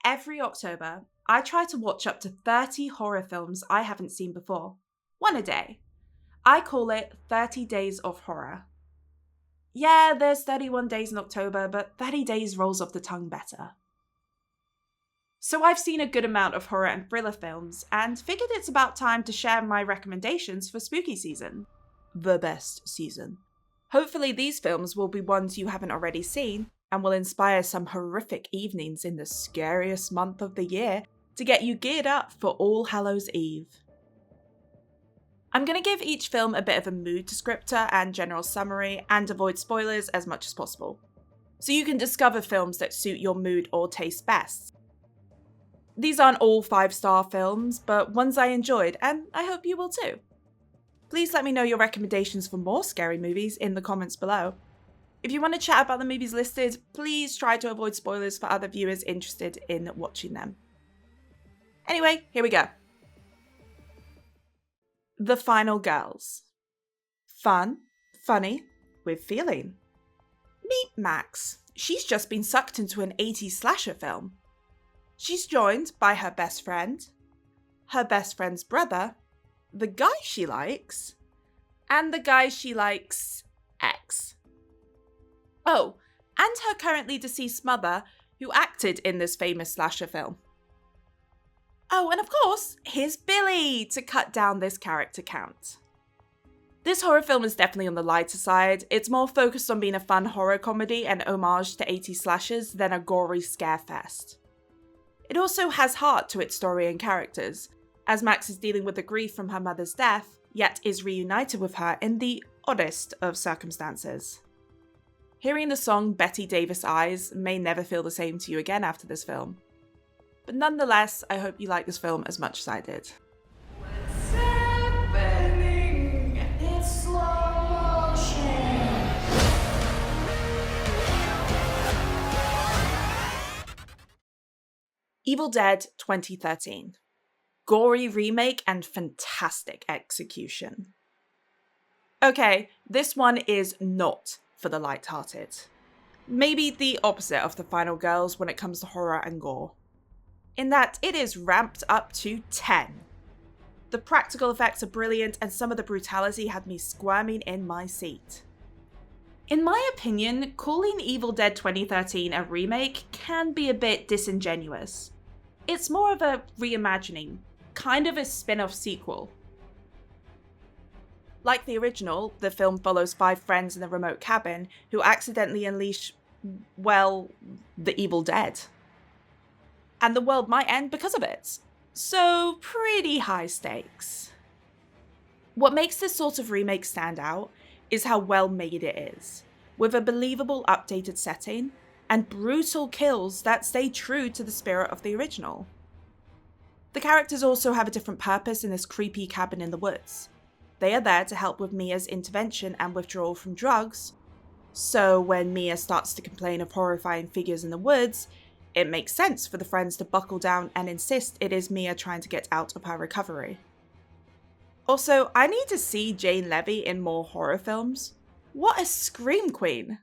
Every October, I try to watch up to 30 horror films I haven't seen before. One a day. I call it 30 Days of Horror. Yeah, there's 31 days in October, but 30 days rolls off the tongue better. So I've seen a good amount of horror and thriller films, and figured it's about time to share my recommendations for spooky season. The best season. Hopefully these films will be ones you haven't already seen, and will inspire some horrific evenings in the scariest month of the year to get you geared up for All Hallows Eve. I'm going to give each film a bit of a mood descriptor and general summary, and avoid spoilers as much as possible, so you can discover films that suit your mood or taste best. These aren't all 5-star films, but ones I enjoyed, and I hope you will too. Please let me know your recommendations for more scary movies in the comments below. If you want to chat about the movies listed, please try to avoid spoilers for other viewers interested in watching them. Anyway, here we go. The Final Girls. Fun, funny, with feeling. Meet Max. She's just been sucked into an 80s slasher film. She's joined by her best friend's brother, the guy she likes, and the guy she likes' ex. Oh, and her currently deceased mother, who acted in this famous slasher film. Oh, and of course, here's Billy to cut down this character count. This horror film is definitely on the lighter side. It's more focused on being a fun horror comedy and homage to 80s slashers than a gory scarefest. It also has heart to its story and characters, as Max is dealing with the grief from her mother's death, yet is reunited with her in the oddest of circumstances. Hearing the song Betty Davis Eyes may never feel the same to you again after this film. But nonetheless, I hope you like this film as much as I did. What's happening? It's slow motion. Evil Dead 2013. Gory remake and fantastic execution. Okay, this one is not for the light-hearted. Maybe the opposite of The Final Girls when it comes to horror and gore, in that it is ramped up to 10. The practical effects are brilliant, and some of the brutality had me squirming in my seat. In my opinion, calling Evil Dead 2013 a remake can be a bit disingenuous. It's more of a reimagining, kind of a spin-off sequel. Like the original, the film follows 5 friends in a remote cabin who accidentally unleash, well, the Evil Dead. And the world might end because of it. So, pretty high stakes. What makes this sort of remake stand out is how well made it is, with a believable updated setting and brutal kills that stay true to the spirit of the original. The characters also have a different purpose in this creepy cabin in the woods. They are there to help with Mia's intervention and withdrawal from drugs, so when Mia starts to complain of horrifying figures in the woods, it makes sense for the friends to buckle down and insist it is Mia trying to get out of her recovery. Also, I need to see Jane Levy in more horror films. What a scream queen!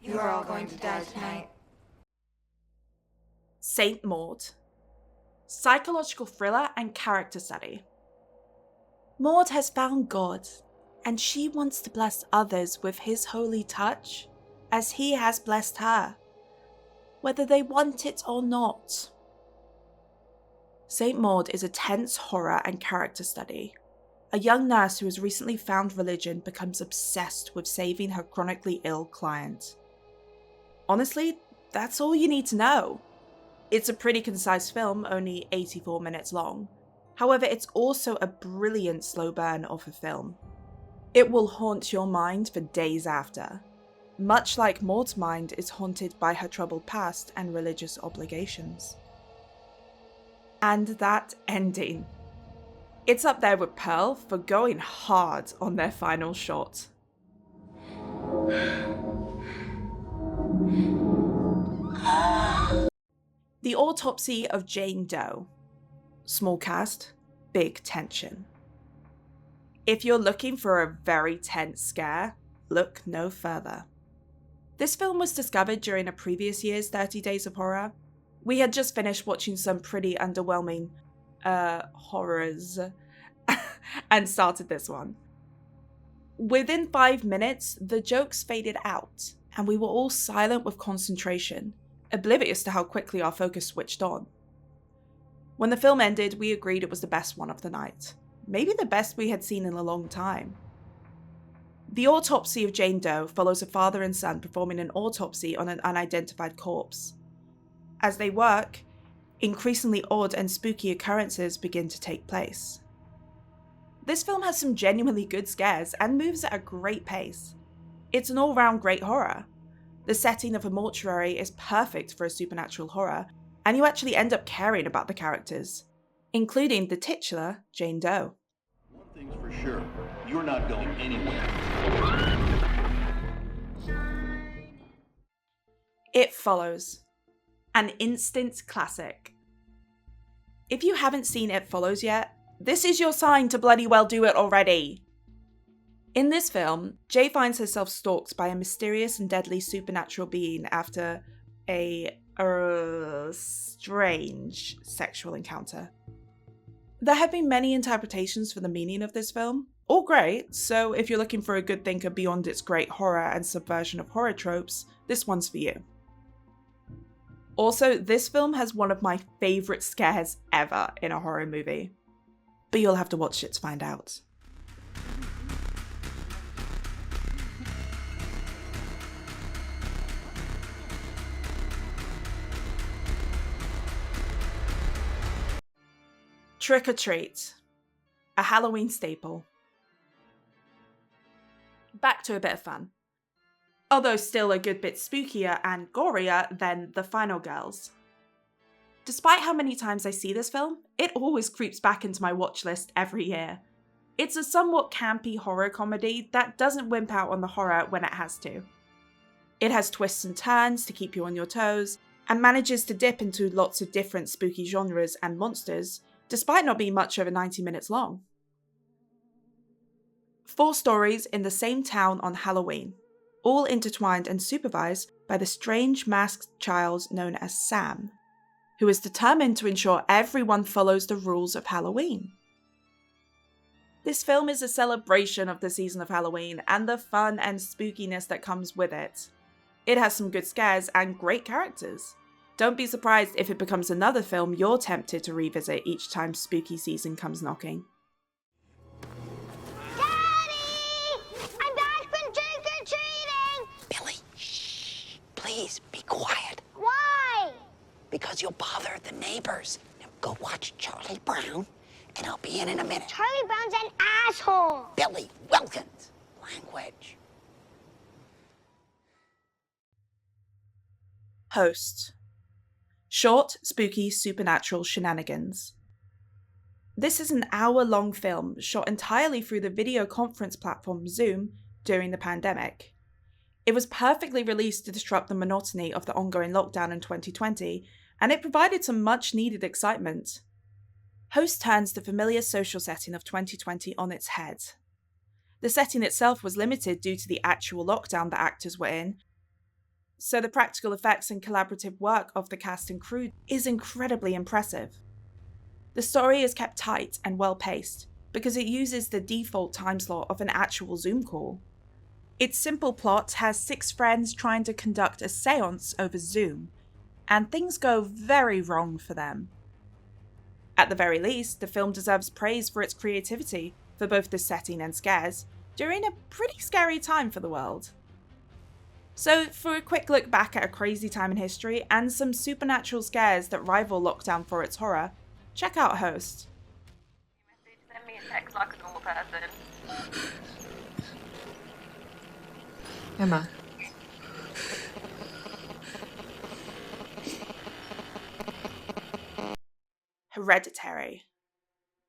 You are all going to die tonight. Saint Maud. Psychological thriller and character study. Maud has found God, and she wants to bless others with his holy touch, as he has blessed her, whether they want it or not. Saint Maud is a tense horror and character study. A young nurse who has recently found religion becomes obsessed with saving her chronically ill client. Honestly, that's all you need to know. It's a pretty concise film, only 84 minutes long. However, it's also a brilliant slow burn of a film. It will haunt your mind for days after, much like Maud's mind is haunted by her troubled past and religious obligations. And that ending. It's up there with Pearl for going hard on their final shot. The Autopsy of Jane Doe. Small cast, big tension. If you're looking for a very tense scare, look no further. This film was discovered during a previous year's 30 Days of Horror. We had just finished watching some pretty underwhelming horrors and started this one. Within 5 minutes, the jokes faded out, and we were all silent with concentration, oblivious to how quickly our focus switched on. When the film ended, we agreed it was the best one of the night. Maybe the best we had seen in a long time. The Autopsy of Jane Doe follows a father and son performing an autopsy on an unidentified corpse. As they work, increasingly odd and spooky occurrences begin to take place. This film has some genuinely good scares and moves at a great pace. It's an all-round great horror. The setting of a mortuary is perfect for a supernatural horror, and you actually end up caring about the characters, including the titular Jane Doe. One thing's for sure, you're not going anywhere. It Follows. An instant classic. If you haven't seen It Follows yet, this is your sign to bloody well do it already. In this film, Jay finds herself stalked by a mysterious and deadly supernatural being after a strange sexual encounter. There have been many interpretations for the meaning of this film, all great, so if you're looking for a good thinker beyond its great horror and subversion of horror tropes, this one's for you. Also, this film has one of my favourite scares ever in a horror movie, but you'll have to watch it to find out. Trick or Treat, a Halloween staple. Back to a bit of fun. Although still a good bit spookier and gorier than The Final Girls. Despite how many times I see this film, it always creeps back into my watch list every year. It's a somewhat campy horror comedy that doesn't wimp out on the horror when it has to. It has twists and turns to keep you on your toes, and manages to dip into lots of different spooky genres and monsters, despite not being much over 90 minutes long. 4 stories in the same town on Halloween, all intertwined and supervised by the strange masked child known as Sam, who is determined to ensure everyone follows the rules of Halloween. This film is a celebration of the season of Halloween and the fun and spookiness that comes with it. It has some good scares and great characters. Don't be surprised if it becomes another film you're tempted to revisit each time spooky season comes knocking. Daddy! I'm back from trick-or-treating! Billy, shh. Please, be quiet. Why? Because you'll bother the neighbors. Now go watch Charlie Brown, and I'll be in a minute. Charlie Brown's an asshole! Billy Wilkins. Language. Host. Short, spooky, supernatural shenanigans. This is an hour-long film shot entirely through the video conference platform Zoom during the pandemic. It was perfectly released to disrupt the monotony of the ongoing lockdown in 2020, and it provided some much-needed excitement. Host turns the familiar social setting of 2020 on its head. The setting itself was limited due to the actual lockdown the actors were in, so the practical effects and collaborative work of the cast and crew is incredibly impressive. The story is kept tight and well-paced, because it uses the default time slot of an actual Zoom call. Its simple plot has 6 friends trying to conduct a séance over Zoom, and things go very wrong for them. At the very least, the film deserves praise for its creativity for both the setting and scares, during a pretty scary time for the world. So, for a quick look back at a crazy time in history and some supernatural scares that rival lockdown for its horror, check out Host. Send me a text like a normal person. Emma. Hereditary.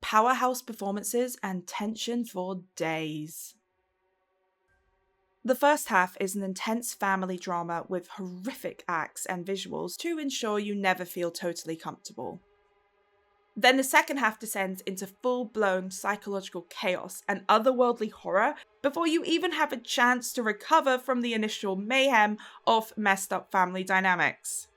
Powerhouse performances and tension for days. The first half is an intense family drama with horrific acts and visuals to ensure you never feel totally comfortable. Then the second half descends into full-blown psychological chaos and otherworldly horror before you even have a chance to recover from the initial mayhem of messed up family dynamics.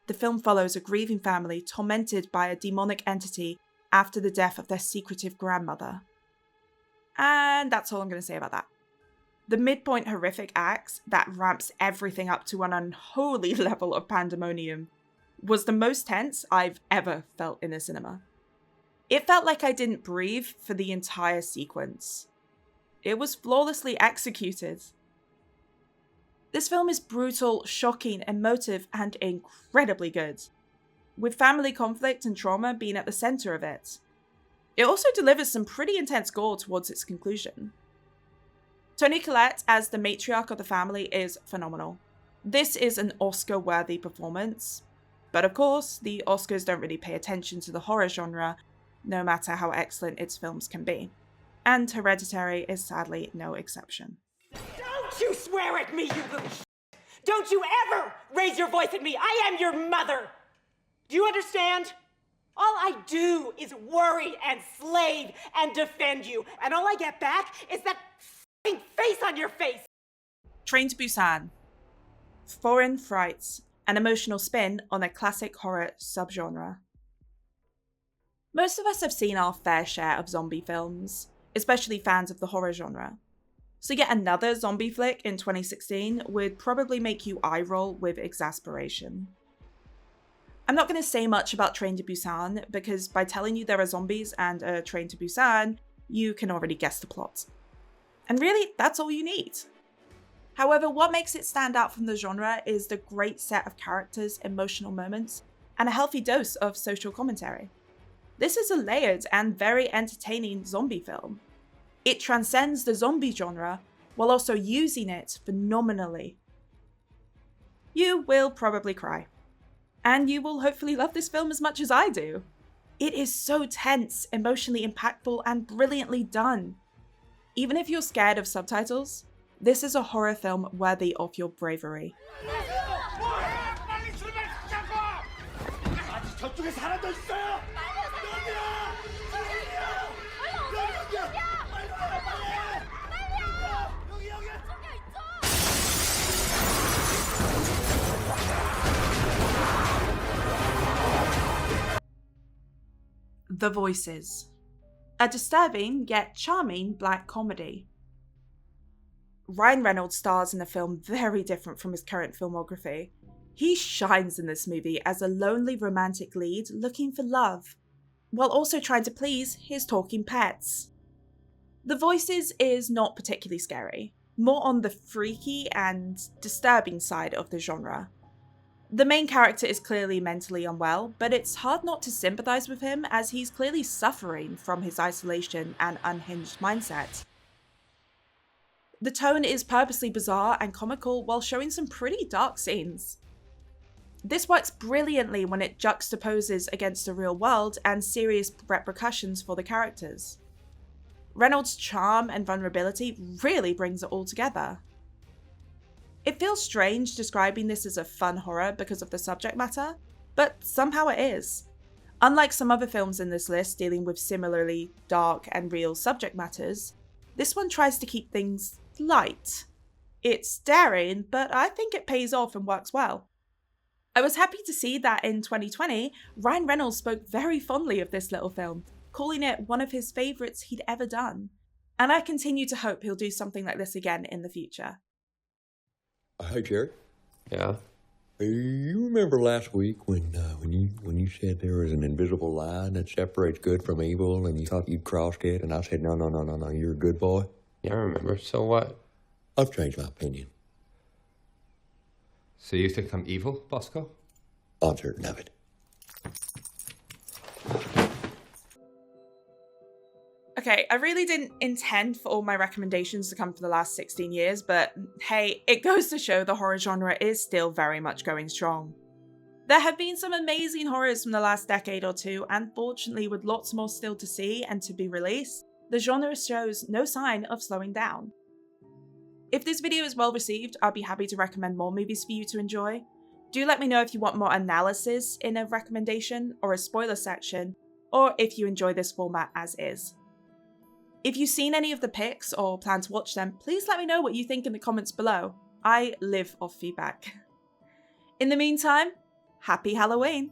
The film follows a grieving family tormented by a demonic entity after the death of their secretive grandmother. And that's all I'm going to say about that. The midpoint horrific acts that ramps everything up to an unholy level of pandemonium was the most tense I've ever felt in a cinema. It felt like I didn't breathe for the entire sequence. It was flawlessly executed. This film is brutal, shocking, emotive, and incredibly good, with family conflict and trauma being at the center of it. It also delivers some pretty intense gore towards its conclusion. Toni Collette as the matriarch of the family is phenomenal. This is an Oscar-worthy performance, but of course, the Oscars don't really pay attention to the horror genre, no matter how excellent its films can be. And Hereditary is sadly no exception. Don't you swear at me, you little shit! Don't you ever raise your voice at me! I am your mother! Do you understand? All I do is worry and slave and defend you, and all I get back is that f***ing face on your face! Train to Busan. Foreign frights, an emotional spin on a classic horror subgenre. Most of us have seen our fair share of zombie films, especially fans of the horror genre. So yet another zombie flick in 2016 would probably make you eye roll with exasperation. I'm not going to say much about Train to Busan because by telling you there are zombies and a Train to Busan, you can already guess the plot. And really, that's all you need. However, what makes it stand out from the genre is the great set of characters, emotional moments, and a healthy dose of social commentary. This is a layered and very entertaining zombie film. It transcends the zombie genre while also using it phenomenally. You will probably cry. And you will hopefully love this film as much as I do. It is so tense, emotionally impactful, and brilliantly done. Even if you're scared of subtitles, this is a horror film worthy of your bravery. The Voices. A disturbing yet charming black comedy. Ryan Reynolds stars in a film very different from his current filmography. He shines in this movie as a lonely romantic lead looking for love, while also trying to please his talking pets. The Voices is not particularly scary, more on the freaky and disturbing side of the genre. The main character is clearly mentally unwell, but it's hard not to sympathize with him as he's clearly suffering from his isolation and unhinged mindset. The tone is purposely bizarre and comical while showing some pretty dark scenes. This works brilliantly when it juxtaposes against the real world and serious repercussions for the characters. Reynolds' charm and vulnerability really brings it all together. It feels strange describing this as a fun horror because of the subject matter, but somehow it is. Unlike some other films in this list dealing with similarly dark and real subject matters, this one tries to keep things light. It's daring, but I think it pays off and works well. I was happy to see that in 2020, Ryan Reynolds spoke very fondly of this little film, calling it one of his favourites he'd ever done. And I continue to hope he'll do something like this again in the future. Hi, Jared. Yeah? You remember last week when you said there was an invisible line that separates good from evil, and you thought you'd crossed it, and I said, no, you're a good boy? Yeah, I remember. So what? I've changed my opinion. So you think I'm evil, Bosco? I'm certain of it. Okay, I really didn't intend for all my recommendations to come from the last 16 years, but hey, it goes to show the horror genre is still very much going strong. There have been some amazing horrors from the last decade or two, and fortunately with lots more still to see and to be released, the genre shows no sign of slowing down. If this video is well received, I'll be happy to recommend more movies for you to enjoy. Do let me know if you want more analysis in a recommendation or a spoiler section, or if you enjoy this format as is. If you've seen any of the picks or plan to watch them, please let me know what you think in the comments below. I live off feedback. In the meantime, happy Halloween!